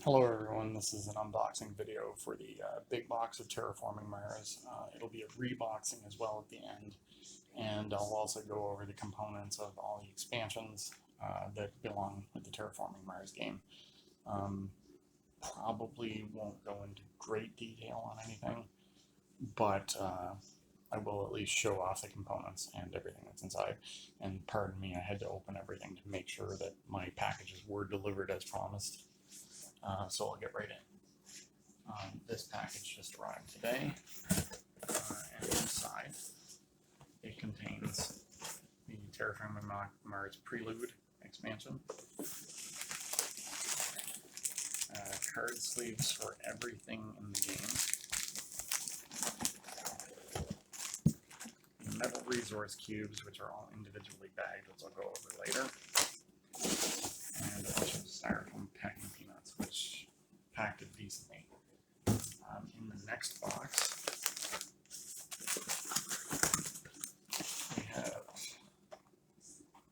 Hello everyone, this is an unboxing video for the big box of Terraforming Mars. It'll be a reboxing as well at the end, and I'll also go over the components of all the expansions that belong with the Terraforming Mars game. Probably won't go into great detail on anything, but I will at least show off the components and everything that's inside. And pardon me, I had to open everything to make sure that my packages were delivered as promised. So I'll get right in. This package just arrived today, and inside it contains the Terraforming Mars Prelude expansion, card sleeves for everything in the game, the metal resource cubes, which are all individually bagged, which I'll go over later, and a bunch of styrofoam packing peanuts, which packed it decently. In the next box, we have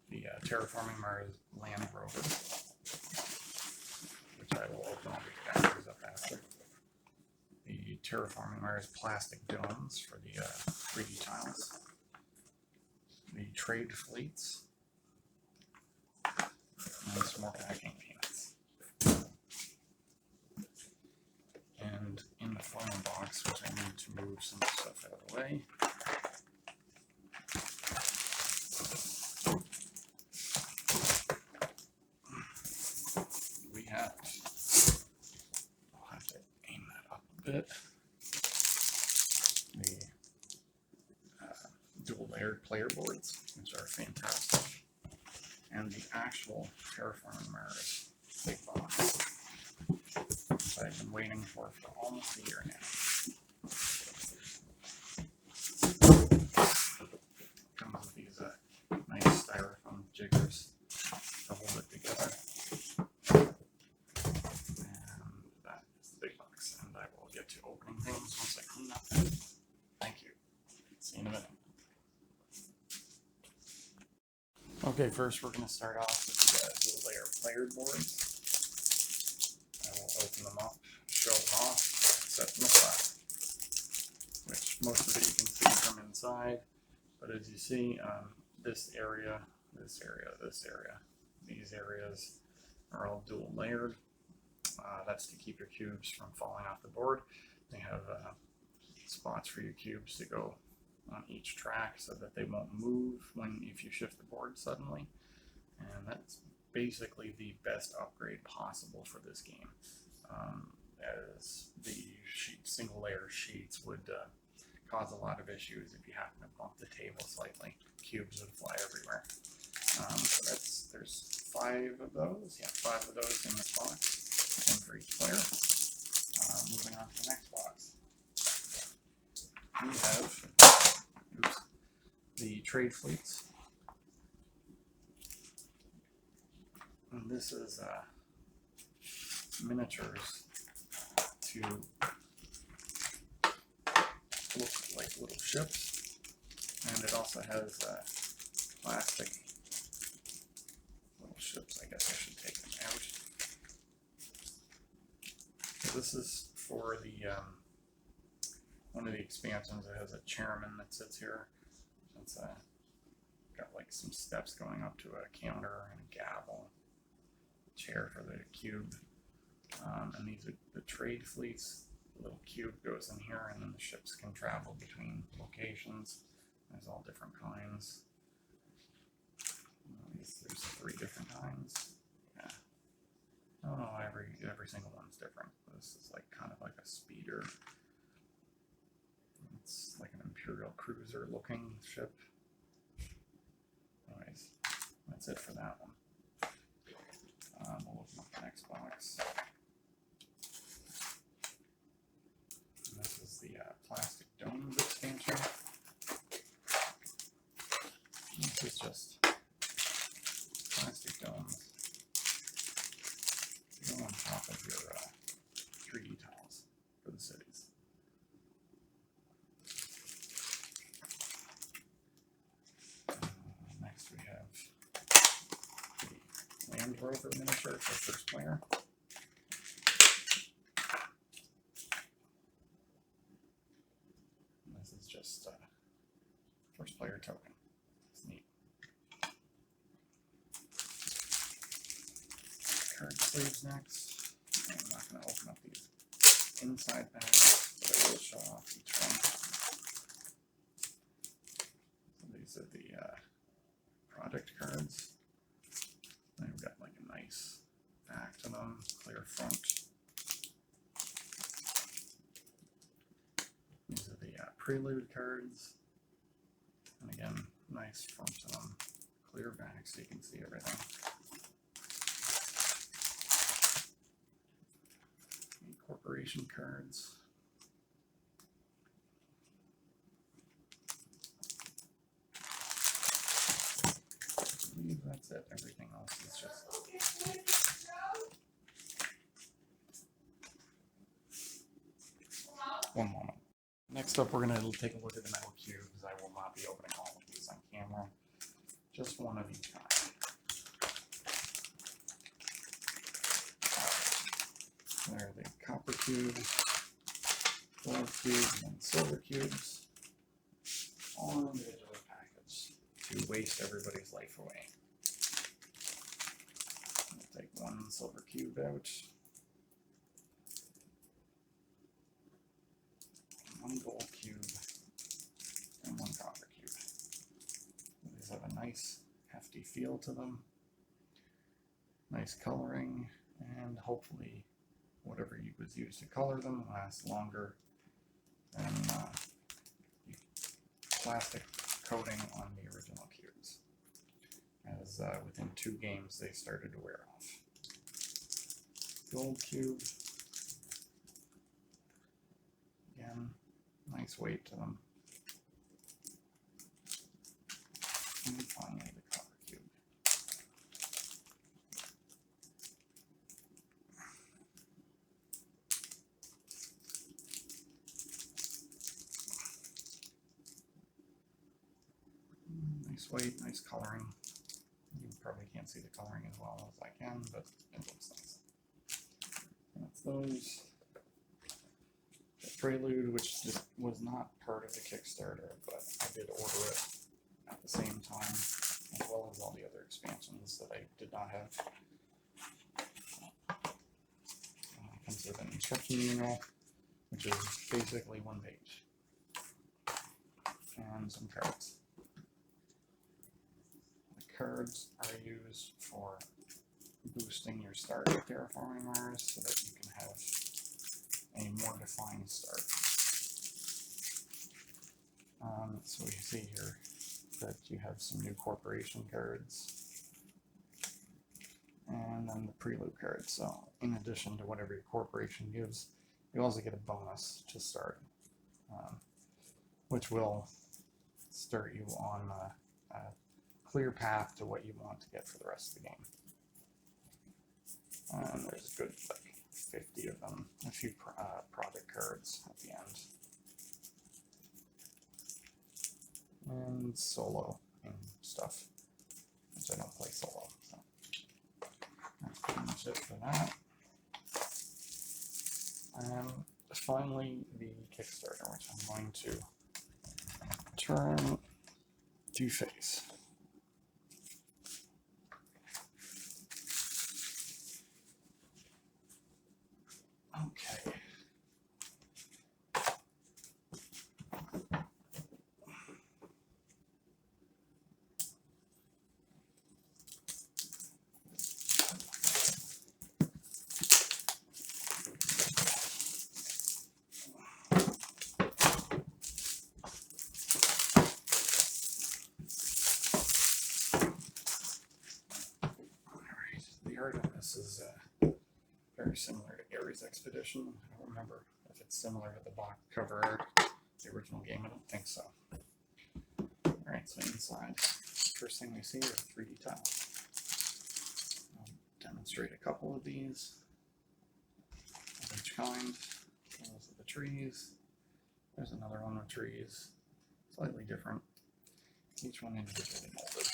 the Terraforming Mars Land Rover, which I will open all these batteries up after. The Terraforming Mars plastic domes for the 3D tiles. The trade fleets. And some more packing peanuts. And in the final box, which I need to move some stuff out of the way, we have, I'll have to aim that up a bit, the dual layered player boards, which are fantastic, and the actual Terraforming Mars big box, which I've been waiting for almost a year now. Comes with these nice styrofoam jiggers to hold it together. And that is the big box, and I will get to opening things once I clean up. Thank you. See you in a minute. Okay, first we're going to start off with the dual layer player boards. I will open them up, show them off, set them aside, which most of it you can see from inside. But as you see, this area, these areas are all dual layered. That's to keep your cubes from falling off the board. They have spots for your cubes to go on each track so that they won't move if you shift the board suddenly. And that's basically the best upgrade possible for this game, as the single layer sheets would cause a lot of issues if you happen to bump the table slightly. Cubes would fly everywhere. So there's 5 of those. Yeah, 5 of those in this box, 1 for each player. Moving on to the next box, we have the trade fleets. And this is miniatures to look like little ships, and it also has plastic little ships. I guess I should take them out. So this is for the one of the expansions. It has a chairman that sits here. It's got like some steps going up to a counter and a gavel, chair for the cube, and these are the trade fleets. The little cube goes in here, and then the ships can travel between locations. There's all different kinds. There's 3 different kinds. Yeah. Oh no, every single one's different. This is like kind of like a speeder. It's like an Imperial cruiser looking ship. Anyways, that's it for that one. We'll open up the next box. And this is the plastic domes expansion. This is just plastic domes to go on top of your 3D tiles for the cities. Next we have the Land Rover miniature for first player. sleeves next. I'm not going to open up these inside bags, but I will show off each one. So these are the project cards. They've got like a nice back to them, clear front. These are the prelude cards, and again, nice front to them, clear back so you can see everything. Corporation cards. I believe that's it. Everything else is just one moment. Next up, we're going to take a look at the metal cubes. I will not be opening all of these on camera, just one of each kind. There are the copper cubes, gold cubes, and silver cubes, all in the individual package to waste everybody's life away. I'll take one silver cube out, one gold cube, and one copper cube. These have a nice hefty feel to them, nice coloring, and hopefully whatever was used to color them lasts longer than the plastic coating on the original cubes, as within 2 games they started to wear off. Gold cube, again, nice weight to them. And finally the copper cube. Nice weight, nice coloring. You probably can't see the coloring as well as I can, but it looks nice. That's those. The Prelude, which just was not part of the Kickstarter, but I did order it at the same time, as well as all the other expansions that I did not have. It comes with an instruction manual, which is basically 1 page, and some cards. Cards are used for boosting your start with Terraforming Mars so that you can have a more defined start. So we see here that you have some new corporation cards and then the prelude cards. So in addition to whatever your corporation gives, you also get a bonus to start, which will start you on a clear path to what you want to get for the rest of the game. And there's a good like 50 of them, a few product cards at the end. And solo and stuff, which I don't play solo, so that's pretty much it for that. And finally the Kickstarter, which I'm going to turn to face. Okay. The art on this is very similar to Ares Expedition. I don't remember if it's similar to the box cover art, the original game. I don't think so. Alright, so inside, first thing we see are 3D tiles. I'll demonstrate a couple of these of each kind. Those are the trees. There's another one with trees, slightly different. Each one individually molded.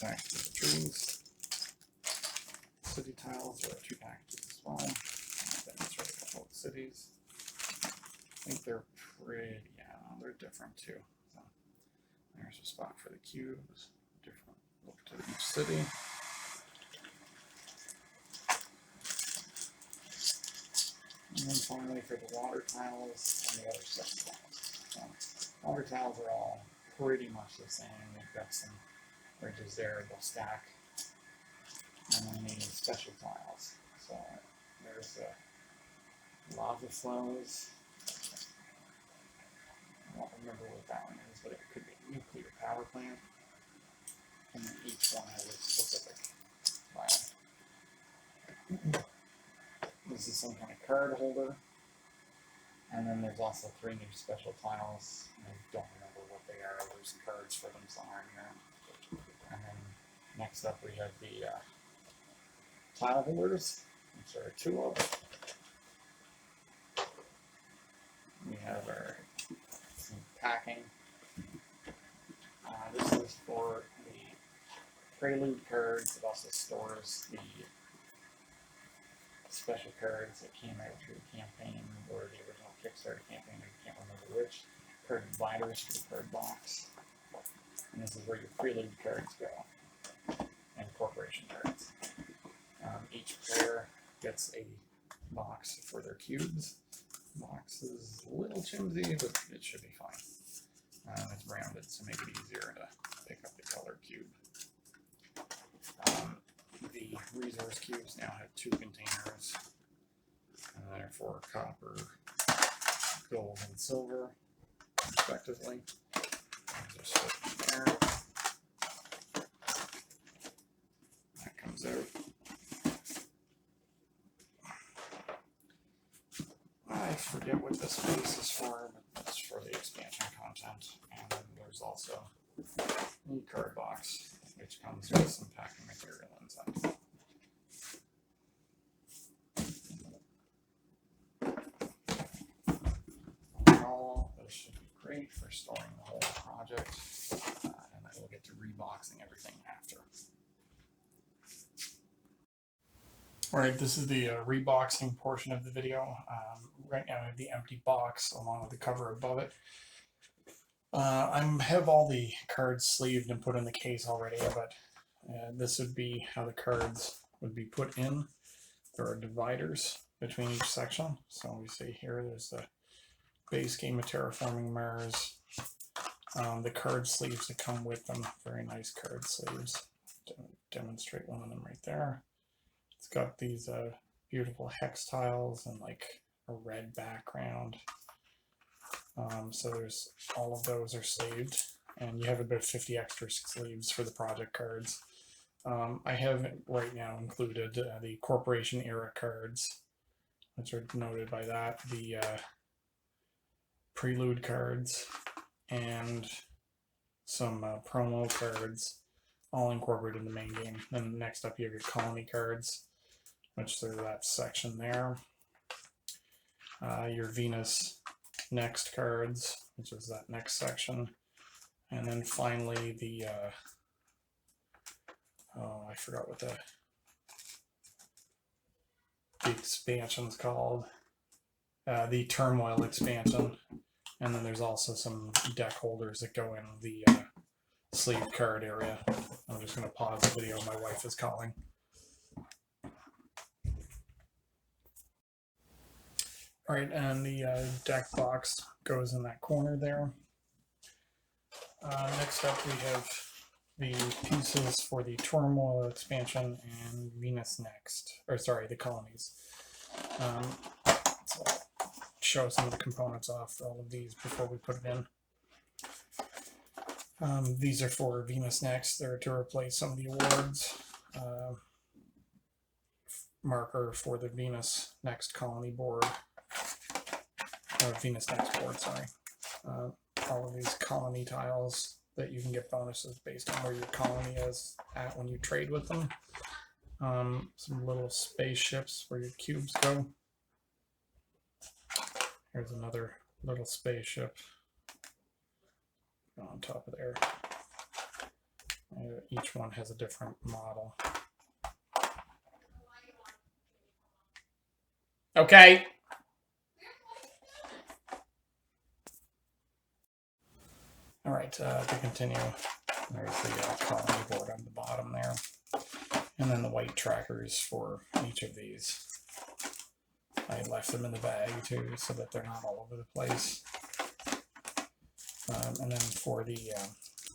Back to the trees. City tiles are 2 packages as well. I'll demonstrate a couple of cities. I think they're pretty, yeah, they're different too. So there's a spot for the cubes, different look to each city. then finally for the water tiles and the other special tiles. So, water tiles are all pretty much the same. We've got some ridges there, they'll stack. And then the special tiles. So there's lava flows. I don't remember what that one is, but it could be a nuclear power plant. And then each one has a specific tile. This is some kind of card holder. And then there's also 3 new special tiles. I don't remember what they are. There's cards for them somewhere in here. And then next up we have the tile holders, which there are 2 of. We have our packing. This is for the prelude cards. It also stores the special cards that came out through the campaign or the original Kickstarter campaign. I can't remember which. Card dividers for the card box. And this is where your prelude cards go. And corporation cards. Each player gets a box for their cubes. The box is a little chimsy, but it should be fine. It's rounded to make it easier to pick up the color cube. The resource cubes now have 2 containers. And they're for copper, gold, and silver, respectively. Just put them there. That comes out. I forget what this space is for, but it's for the expansion content. And then there's also the card box, which comes with some packing material inside. Overall, this should be great for storing the whole project, and then we'll get to reboxing everything after. Alright, this is the reboxing portion of the video. Right now I have the empty box along with the cover above it. I have all the cards sleeved and put in the case already, but this would be how the cards would be put in. There are dividers between each section. So we see here there's the base game of Terraforming Mars. The card sleeves that come with them, very nice card sleeves. Demonstrate one of them right there. It's got these beautiful hex tiles and like a red background. So there's all of those are sleeved, and you have about 50 extra sleeves for the project cards. I have right now included the corporation era cards, which are denoted by that, the prelude cards, and some promo cards, all incorporated in the main game. Then next up you have your colony cards, which are that section there. Your Venus next cards, which is that next section. And then finally the, I forgot what the expansion's called. The Turmoil expansion. And then there's also some deck holders that go in the sleeve card area. I'm just going to pause the video, my wife is calling. Alright, and the deck box goes in that corner there. Next up we have the pieces for the Turmoil expansion and Venus next, or sorry, the colonies. So I'll show some of the components off all of these before we put it in. These are for Venus next. They're to replace some of the awards. Marker for the Venus next colony board. Venus next board, sorry. All of these colony tiles that you can get bonuses based on where your colony is at when you trade with them. Some little spaceships where your cubes go. Here's another little spaceship on top of there. Each one has a different model. Okay. All right, to continue, there's the colony board on the bottom there, and then the white trackers for each of these. I left them in the bag too, so that they're not all over the place. And then for the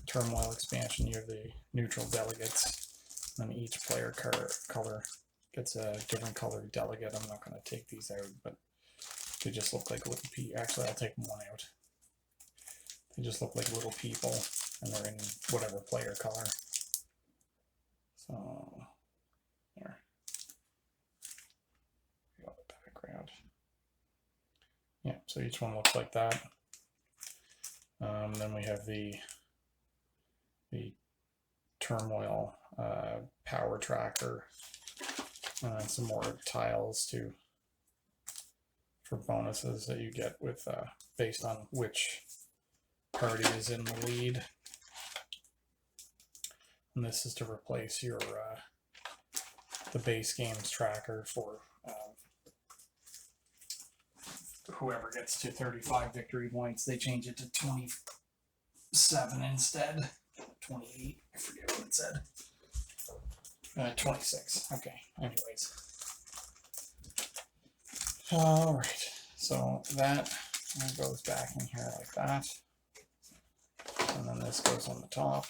turmoil expansion, you have the neutral delegates, and each player color gets a different colored delegate. I'm not going to take these out, but they just look like little people. Actually, I'll take one out. They just look like little people, and they're in whatever player color. So, there. Got the background. Yeah, so each one looks like that. Then we have the turmoil power tracker, and some more tiles for bonuses that you get with based on which party is in the lead. And this is to replace your the base games tracker for whoever gets to 35 victory points. They change it to 27 instead. 28, I forget what it said. 26, okay, anyways. Alright, so that goes back in here like that. And then this goes on the top.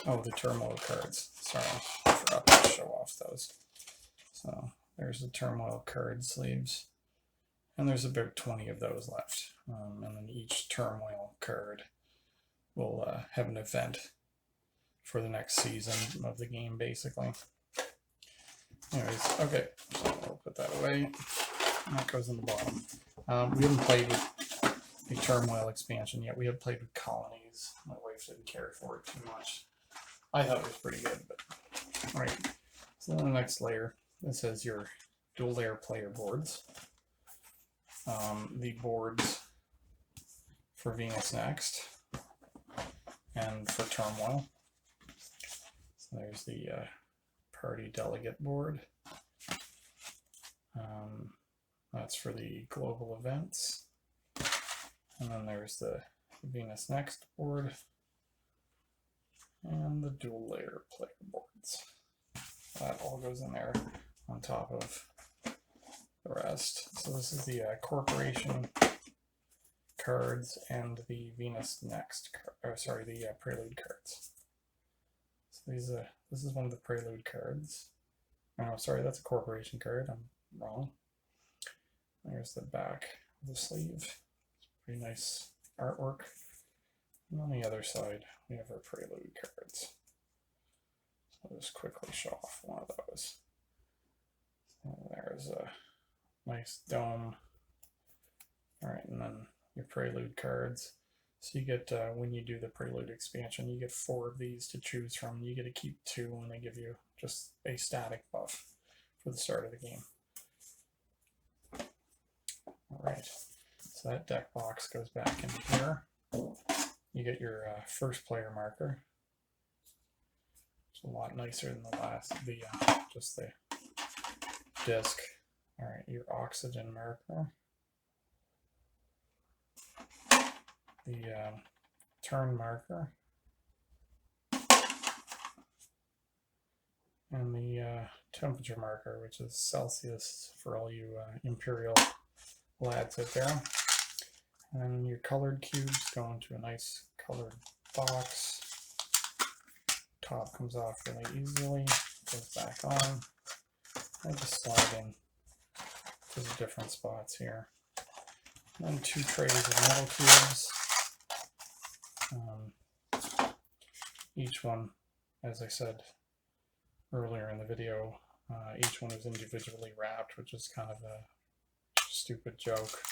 Oh, the turmoil cards. Sorry, I forgot to show off those. So there's the turmoil card sleeves. And there's about 20 of those left. And then each turmoil card will have an event for the next season of the game, basically. Anyways, okay, so I'll put that away. And that goes in the bottom. We haven't played with the turmoil expansion yet. We have played with colonies. My wife didn't care for it too much. I thought it was pretty good, but alright. So then the next layer, this has your dual layer player boards. The boards for Venus Next and for Turmoil. So there's the party delegate board. That's for the global events. And then there's the Venus Next board and the dual layer player boards. That all goes in there on top of the rest. So this is the corporation cards and the Venus Next, the prelude cards. So this is one of the prelude cards. Oh, sorry, that's a corporation card. I'm wrong. There's the back of the sleeve. Pretty nice artwork. And on the other side, we have our prelude cards. So I'll just quickly show off one of those. So there's a nice dome. Alright, and then your prelude cards. So you get, when you do the prelude expansion, you get 4 of these to choose from. You get to keep 2 when they give you just a static buff for the start of the game. Alright, so that deck box goes back in here. You get your first player marker. It's a lot nicer than the last, just the disc. Alright, your oxygen marker. The turn marker. And the temperature marker, which is Celsius for all you Imperial lads out there. And your colored cubes go into a nice colored box. Top comes off really easily, goes back on. I just slide in to the different spots here. And then 2 trays of metal cubes. Each one, as I said earlier in the video, each one is individually wrapped, which is kind of a stupid joke.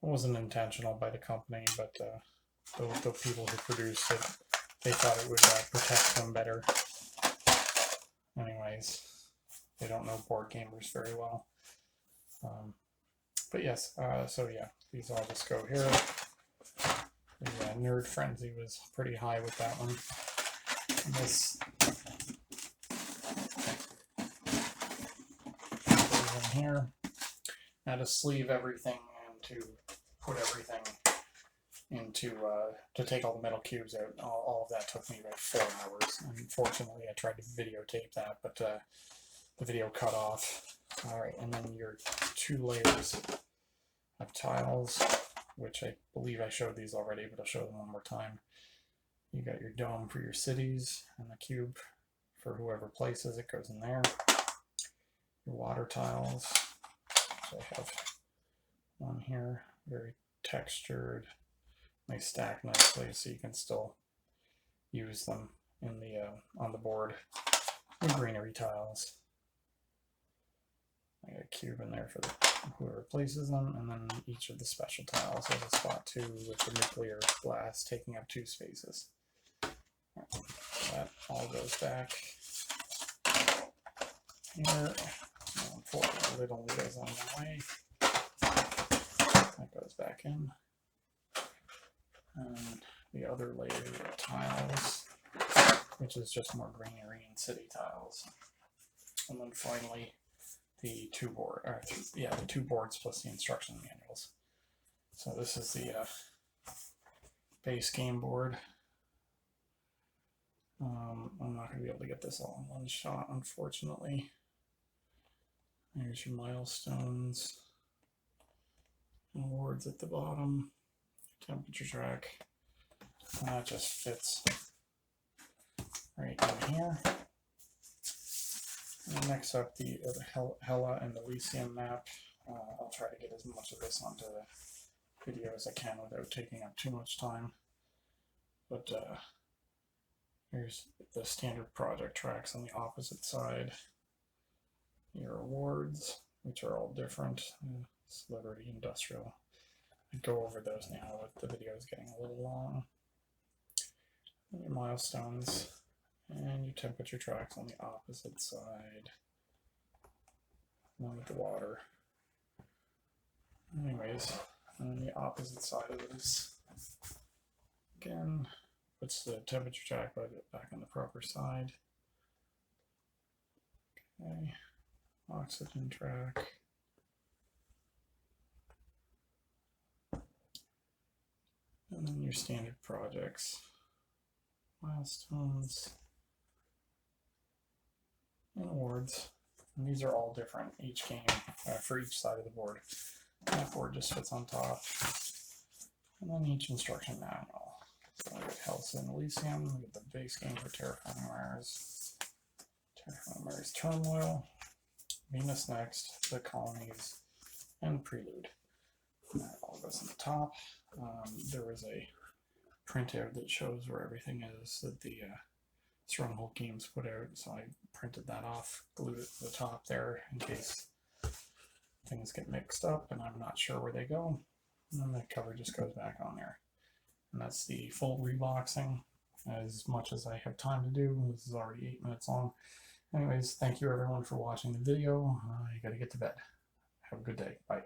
It wasn't intentional by the company, but the people who produced it, they thought it would protect them better. Anyways, they don't know board gamers very well. But yes, so yeah, these all just go here. The Nerd Frenzy was pretty high with that one. And this goes in here. Now to sleeve everything and to put everything into, to take all the metal cubes out, all of that took me about 4 hours. Unfortunately, I tried to videotape that, but the video cut off. Alright, and then your 2 layers of tiles, which I believe I showed these already, but I'll show them one more time. You got your dome for your cities, and the cube for whoever places it goes in there. Your water tiles, so I have one here, very textured. They stack nicely, so you can still use them in the on the board. Your greenery tiles. I got a cube in there for whoever places them, and then each of the special tiles has a spot too, with the nuclear glass taking up 2 spaces. Right, so that all goes back here. Unfortunately, the lid only goes on one way. That goes back in. And the other layer of tiles, which is just more greenery and city tiles. And then finally, the 2 boards plus the instruction manuals. So this is the base game board. I'm not going to be able to get this all in one shot, unfortunately. There's your milestones, awards at the bottom, temperature track, and that just fits right in here. And next up, the Hela and Elysium map. I'll try to get as much of this onto the video as I can without taking up too much time. But here's the standard project tracks on the opposite side. Your awards, which are all different. Celebrity, industrial. I go over those now, but the video is getting a little long. And your milestones, and your temperature tracks on the opposite side. One with the water. Anyways, on the opposite side of this, again, puts the temperature track back on the proper side. Okay, oxygen track. And then your standard projects, milestones, and awards. And these are all different each game for each side of the board. That board just fits on top. And then each instruction manual. So we have Health and Elysium, we get the base game for Terraforming Mars, Turmoil, Venus Next, the Colonies, and Prelude. And that all goes on the top. There was a printout that shows where everything is that the Stronghold games put out, so I printed that off, glued it to the top there in case things get mixed up and I'm not sure where they go. And then the cover just goes back on there. And that's the full reboxing, as much as I have time to do. This is already 8 minutes long. Anyways, thank you everyone for watching the video. I gotta get to bed. Have a good day. Bye.